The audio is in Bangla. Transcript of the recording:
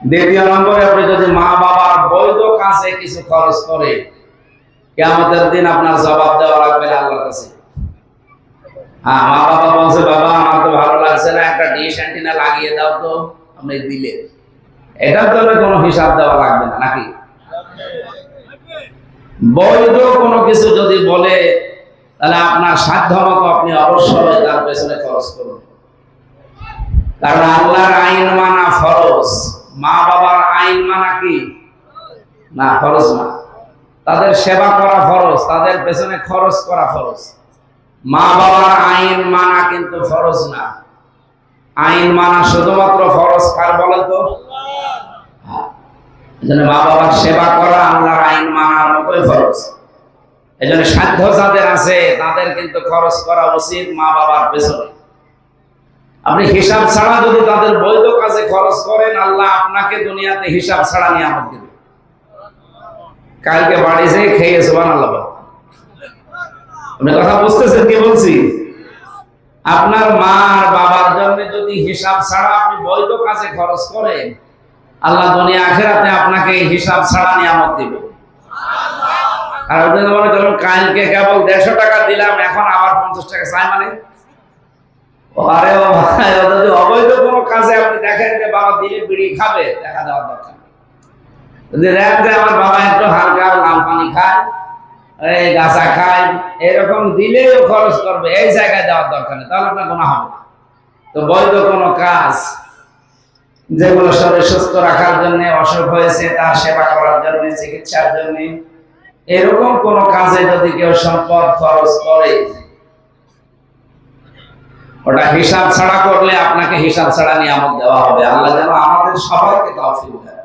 দ্বিতীয় নম্বরে আপনি যদি মা বাবার বৈধ কাজে কিছু খরচ করে কিয়ামতের দিন আপনার জবাব দেওয়া লাগবে না আল্লাহর কাছে। হ্যাঁ, মা বাবা বলছে বাবা আমার তো ভালো লাগছে না, একটা ডিশ অ্যান্টিনা লাগিয়ে দাও, তো আপনি দিলে, এটার জন্য কোনো হিসাব দেওয়া লাগবে না নাকি? বৈধ কোনো কিছু যদি বলে তাহলে আপনার সাধ্য মতো আপনি অবশ্যই তার পেছনে খরচ করুন, কারণ আল্লাহর আইন মানা ফরজ, মা বাবার আইন মানা কি না? ফরজ না। তাদের সেবা করা ফরজ, তাদের পেছনে খরচ করা ফরজ। মা বাবার আইন মানা কিন্তু ফরজ না। আইন মানা শুধুমাত্র ফরজ কার বলেন তো? এজন্য মা বাবার সেবা করা আল্লাহর আইন মানার মতোই ফরজ। এজন্য সাধ্য যাদের আছে তাদের কিন্তু খরচ করা উচিত মা বাবার পেছনে। আপনি হিসাব ছাড়া যদি তাদের বৈধ কাজে খরচ করেন, আল্লাহ আপনাকে দুনিয়াতে হিসাব ছাড়া নিয়ামত দিবে। কালকে বাড়ি যেয়ে খেয়ে সুবহানাল্লাহ বলেন। আপনি কথা বুঝতেছেন কি বলছি? আপনার মা আর বাবার জন্য যদি হিসাব ছাড়া আপনি বৈধ কাজে খরচ করেন, আল্লাহ দুনিয়া আখিরাতে আপনাকে হিসাব ছাড়া নিয়ামত দিবে। আর আপনি মনে করেন কালকে কেবল 150 টাকা দিলাম, এখন আবার 50 টাকা চাই, মানে আরে ভাই, যদি অবৈধ কোনো কাজে আপনি দেখেন যে বাবা দিলে বিড়ি খাবে, দেখা দেওয়ার দরকার। যদি দেখেন যে আমার বাবা একটু হালকা লাল পানি খায়, এই গাছা খায়, এরকম দিলেও খরচ করবে, এই জায়গায় দেওয়ার দরকার নেই, তাহলে আপনার গুনাহ হবে না। তো বৈধ কোনো কাজ যেগুলো শরীর সুস্থ রাখার জন্য, অসুখ হয়েছে তার সেবা করার জন্য, চিকিৎসার জন্য, এরকম কোন কাজে যদি কেউ সম্পদ খরচ করে, ওটা হিসাব ছাড়া করলে আপনাকে হিসাব ছাড়া নিয়ামত দেওয়া হবে। আল্লাহ যেন আমাদের সবাইকে তৌফিক দেয়।